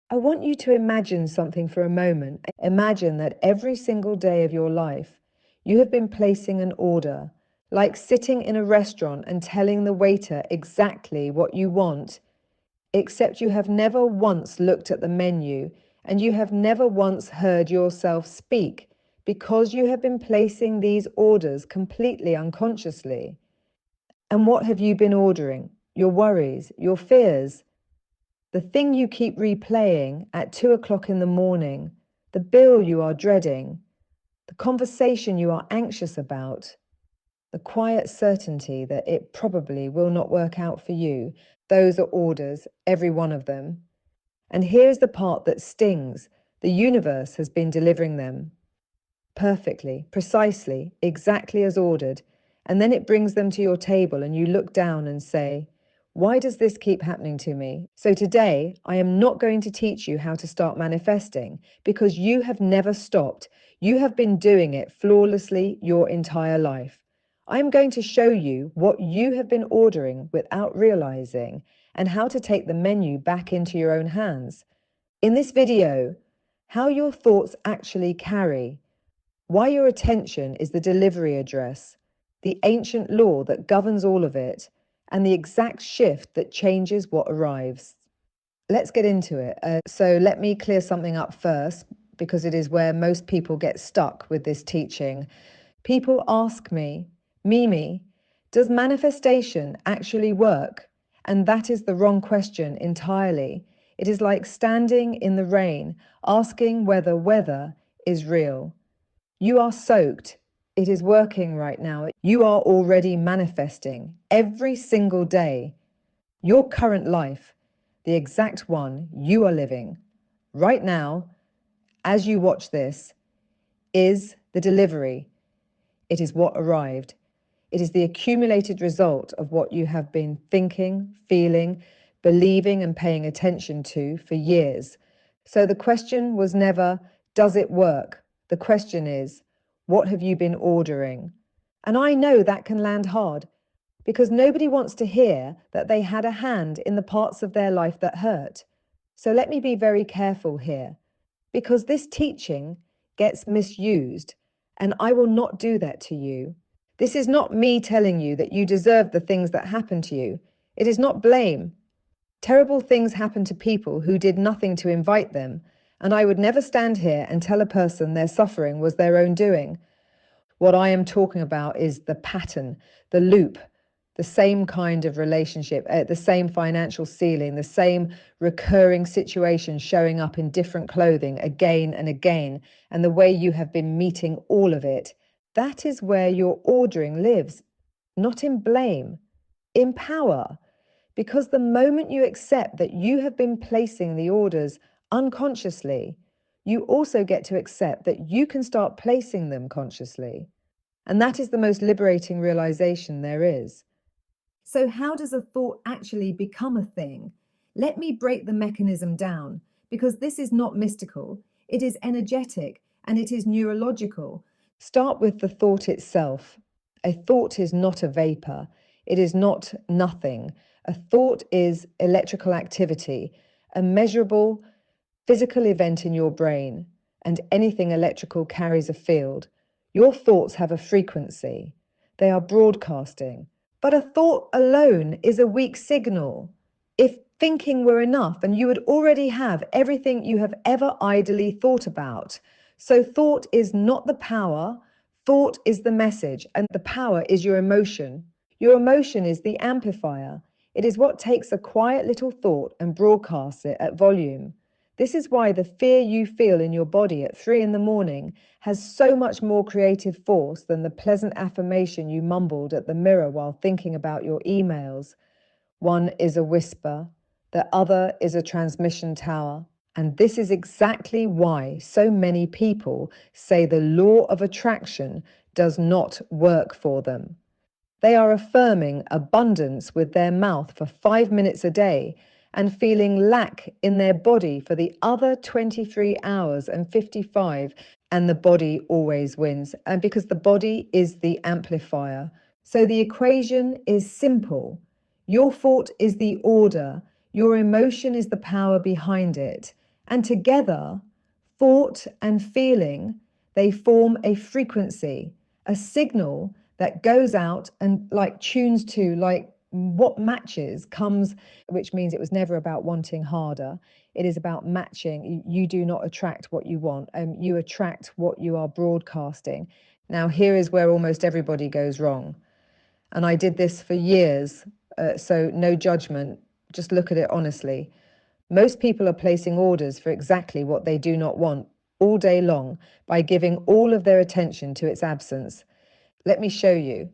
I want you to imagine something for a moment. Imagine that every single day of your life, you have been placing an order, like sitting in a restaurant and telling the waiter exactly what you want, except you have never once looked at the menu and you have never once heard yourself speak because you have been placing these orders completely unconsciously. And what have you been ordering? Your worries, your fears, the thing you keep replaying at 2 o'clock in the morning, the bill you are dreading, the conversation you are anxious about, the quiet certainty that it probably will not work out for you. Those are orders, every one of them. And here's the part that stings. The universe has been delivering them perfectly, precisely, exactly as ordered. And then it brings them to your table and you look down and say, why does this keep happening to me? So today, I am not going to teach you how to start manifesting because you have never stopped. You have been doing it flawlessly your entire life. I am going to show you what you have been ordering without realizing and how to take the menu back into your own hands. In this video, how your thoughts actually carry, why your attention is the delivery address, the ancient law that governs all of it, and the exact shift that changes what arrives. Let's get into it. So let me clear something up first, because it is where most people get stuck with this teaching. People ask me, Mimi, does manifestation actually work? And that is the wrong question entirely. It is like standing in the rain, asking whether weather is real. You are soaked. It is working right now. You are already manifesting every single day. Your current life, the exact one you are living right now, as you watch this, is the delivery. It is what arrived. It is the accumulated result of what you have been thinking, feeling, believing, and paying attention to for years. So the question was never, does it work? The question is, what have you been ordering? And I know that can land hard because nobody wants to hear that they had a hand in the parts of their life that hurt. So let me be very careful here because this teaching gets misused, and I will not do that to you. This is not me telling you that you deserve the things that happen to you. It is not blame. Terrible things happen to people who did nothing to invite them, and I would never stand here and tell a person their suffering was their own doing. What I am talking about is the pattern, the loop, the same kind of relationship, the same financial ceiling, the same recurring situation showing up in different clothing again and again, and the way you have been meeting all of it. That is where your ordering lives, not in blame, in power. Because the moment you accept that you have been placing the orders unconsciously, you also get to accept that you can start placing them consciously. And that is the most liberating realization there is. So, how does a thought actually become a thing? Let me break the mechanism down because this is not mystical, it is energetic and it is neurological. Start with the thought itself. A thought is not a vapor, it is not nothing. A thought is electrical activity, a measurable physical event in your brain, and anything electrical carries a field. Your thoughts have a frequency, they are broadcasting. But a thought alone is a weak signal. If thinking were enough, and you would already have everything you have ever idly thought about. So thought is not the power, thought is the message, and the power is your emotion. Your emotion is the amplifier. It is what takes a quiet little thought and broadcasts it at volume. This is why the fear you feel in your body at 3 in the morning has so much more creative force than the pleasant affirmation you mumbled at the mirror while thinking about your emails. One is a whisper, the other is a transmission tower. And this is exactly why so many people say the law of attraction does not work for them. They are affirming abundance with their mouth for 5 minutes a day and feeling lack in their body for the other 23 hours and 55, and the body always wins. And because the body is the amplifier. So the equation is simple. Your thought is the order, your emotion is the power behind it, And together, thought and feeling, they form a frequency, a signal that goes out and like tunes to like what matches comes, which means it was never about wanting harder. It is about matching. You do not attract what you want, you attract what you are broadcasting. Now, here is where almost everybody goes wrong. And I did this for years, so no judgment, just look at it honestly. Most people are placing orders for exactly what they do not want all day long by giving all of their attention to its absence. Let me show you.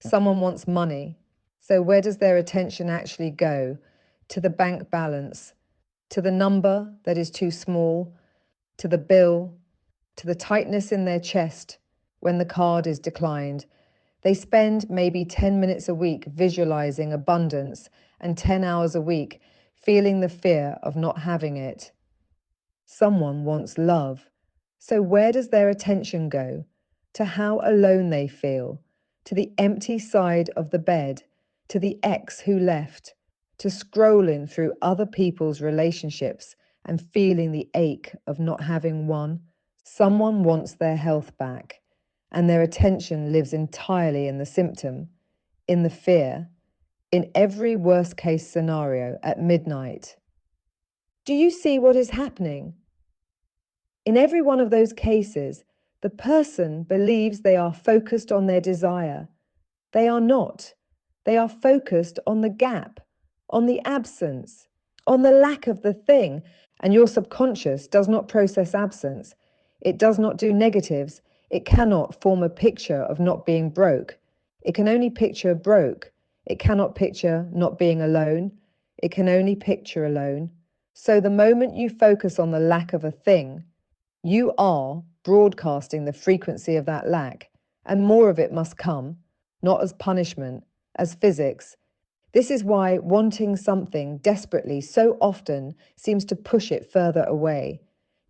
Someone wants money. So where does their attention actually go? To the bank balance, to the number that is too small, to the bill, to the tightness in their chest when the card is declined. They spend maybe 10 minutes a week visualizing abundance and 10 hours a week feeling the fear of not having it. Someone wants love. So where does their attention go? To how alone they feel, to the empty side of the bed, to the ex who left, to scrolling through other people's relationships and feeling the ache of not having one. Someone wants their health back, and their attention lives entirely in the symptom, in the fear, in every worst case scenario at midnight. Do you see what is happening? In every one of those cases, the person believes they are focused on their desire. They are not. They are focused on the gap, on the absence, on the lack of the thing. And your subconscious does not process absence. It does not do negatives. It cannot form a picture of not being broke. It can only picture broke. It cannot picture not being alone. It can only picture alone. So the moment you focus on the lack of a thing, you are broadcasting the frequency of that lack, and more of it must come, not as punishment, as physics. This is why wanting something desperately so often seems to push it further away.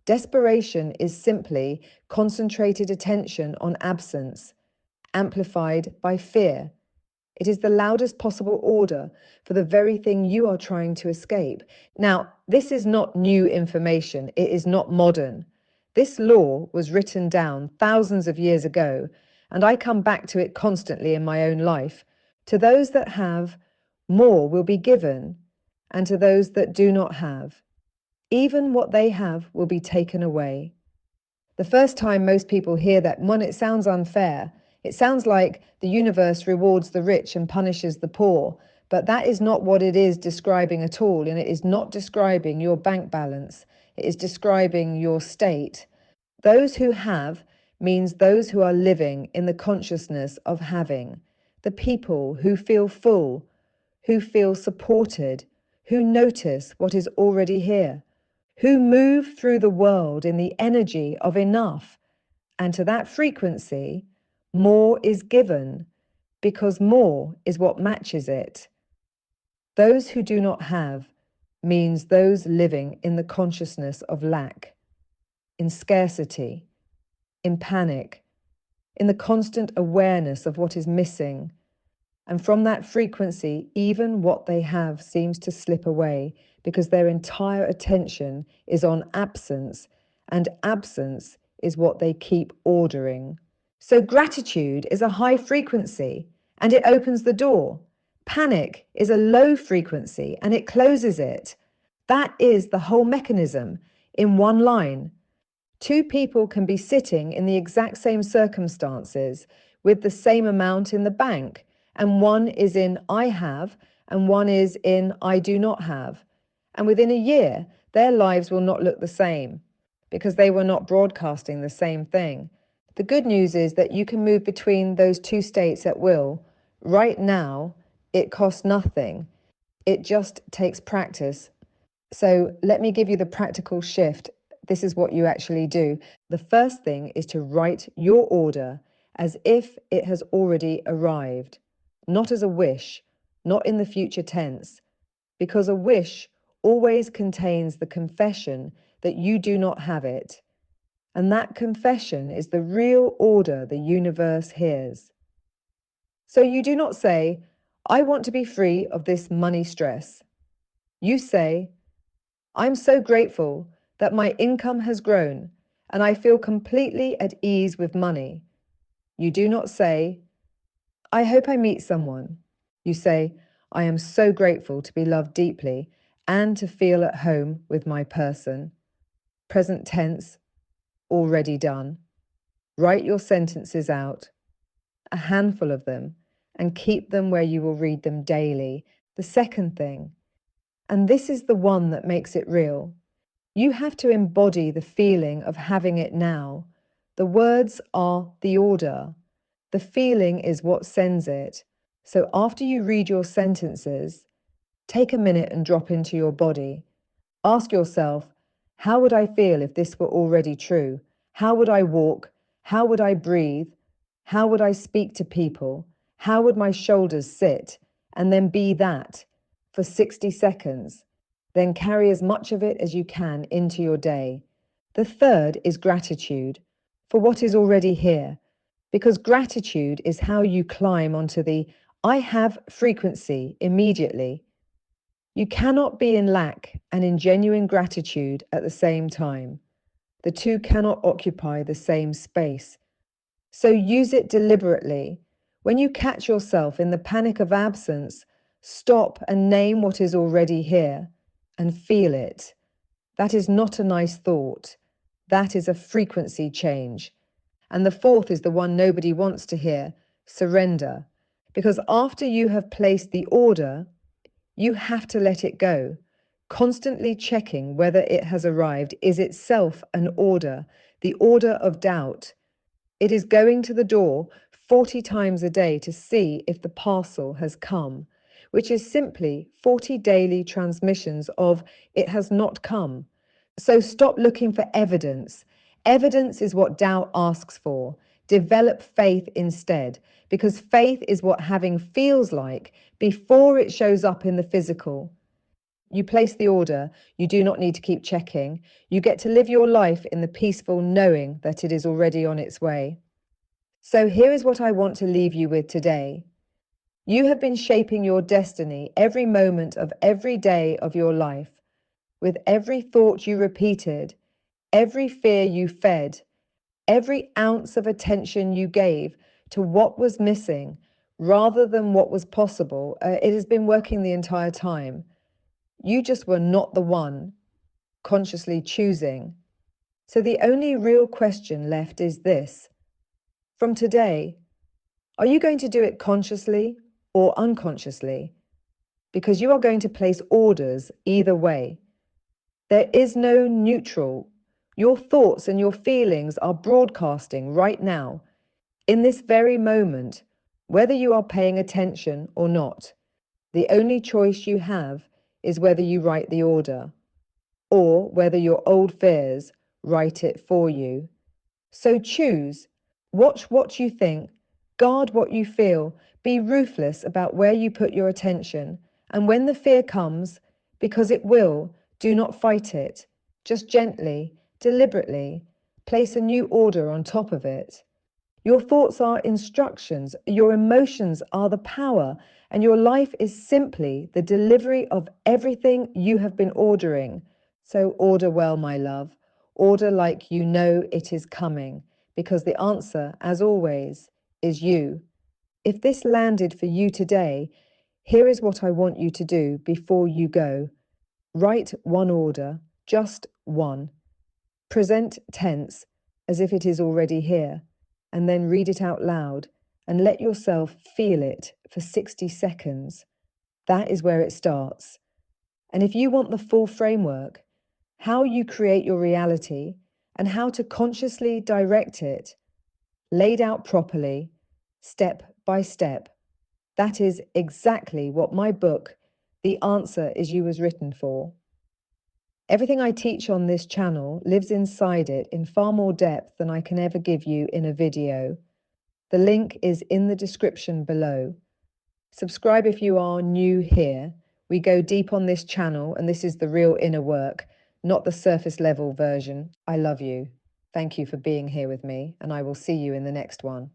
Desperation is simply concentrated attention on absence, amplified by fear. It is the loudest possible order for the very thing you are trying to escape. Now, this is not new information. It is not modern. This law was written down thousands of years ago, and I come back to it constantly in my own life. To those that have, more will be given, and to those that do not have, even what they have will be taken away. The first time most people hear that, one, it sounds unfair. It sounds like the universe rewards the rich and punishes the poor, but that is not what it is describing at all, and it is not describing your bank balance. It is describing your state. Those who have means those who are living in the consciousness of having, the people who feel full, who feel supported, who notice what is already here, who move through the world in the energy of enough. And to that frequency, more is given because more is what matches it. Those who do not have means those living in the consciousness of lack, in scarcity, in panic, in the constant awareness of what is missing. And from that frequency, even what they have seems to slip away because their entire attention is on absence, and absence is what they keep ordering. So gratitude is a high frequency and it opens the door. Panic is a low frequency and it closes it. That is the whole mechanism in one line. Two people can be sitting in the exact same circumstances with the same amount in the bank, and one is in I have and one is in I do not have. And within a year, their lives will not look the same because they were not broadcasting the same thing. The good news is that you can move between those two states at will. Right now, it costs nothing. It just takes practice. So let me give you the practical shift. This is what you actually do. The first thing is to write your order as if it has already arrived, not as a wish, not in the future tense, because a wish always contains the confession that you do not have it. And that confession is the real order the universe hears. So you do not say, I want to be free of this money stress. You say, I'm so grateful that my income has grown, and I feel completely at ease with money. You do not say, I hope I meet someone. You say, I am so grateful to be loved deeply and to feel at home with my person. Present tense, already done. Write your sentences out, a handful of them, and keep them where you will read them daily. The second thing, and this is the one that makes it real, you have to embody the feeling of having it now. The words are the order. The feeling is what sends it. So after you read your sentences, take a minute and drop into your body. Ask yourself, how would I feel if this were already true? How would I walk? How would I breathe? How would I speak to people? How would my shoulders sit? And then be that for 60 seconds. Then carry as much of it as you can into your day. The third is gratitude for what is already here, because gratitude is how you climb onto the I have frequency immediately. You cannot be in lack and in genuine gratitude at the same time. The two cannot occupy the same space. So use it deliberately. When you catch yourself in the panic of absence, stop and name what is already here and feel it. That is not a nice thought. That is a frequency change. And the fourth is the one nobody wants to hear, surrender. Because after you have placed the order, you have to let it go. Constantly checking whether it has arrived is itself an order, the order of doubt. It is going to the door 40 times a day to see if the parcel has come, which is simply 40 daily transmissions of it has not come. So stop looking for evidence. Evidence is what doubt asks for. Develop faith instead, because faith is what having feels like before it shows up in the physical. You place the order, you do not need to keep checking. You get to live your life in the peaceful knowing that it is already on its way. So here is what I want to leave you with today. You have been shaping your destiny every moment of every day of your life, with every thought you repeated, every fear you fed, every ounce of attention you gave to what was missing rather than what was possible. It has been working the entire time. You just were not the one consciously choosing. So the only real question left is this. From today, are you going to do it consciously or unconsciously? Because you are going to place orders either way. There is no neutral. Your thoughts and your feelings are broadcasting right now, in this very moment, whether you are paying attention or not. The only choice you have is whether you write the order, or whether your old fears write it for you. So choose. Watch what you think, guard what you feel, be ruthless about where you put your attention. And when the fear comes, because it will, do not fight it. Just gently, deliberately, place a new order on top of it. Your thoughts are instructions, your emotions are the power, and your life is simply the delivery of everything you have been ordering. So order well, my love. Order like you know it is coming, because the answer, as always, is you. If this landed for you today, here is what I want you to do before you go. Write one order, just one. Present tense as if it is already here, and then read it out loud and let yourself feel it for 60 seconds. That is where it starts. And if you want the full framework, how you create your reality and how to consciously direct it, laid out properly, step by step, that is exactly what my book, The Answer Is You, was written for. Everything I teach on this channel lives inside it in far more depth than I can ever give you in a video. The link is in the description below. Subscribe if you are new here. We go deep on this channel, and this is the real inner work, not the surface level version. I love you. Thank you for being here with me, and I will see you in the next one.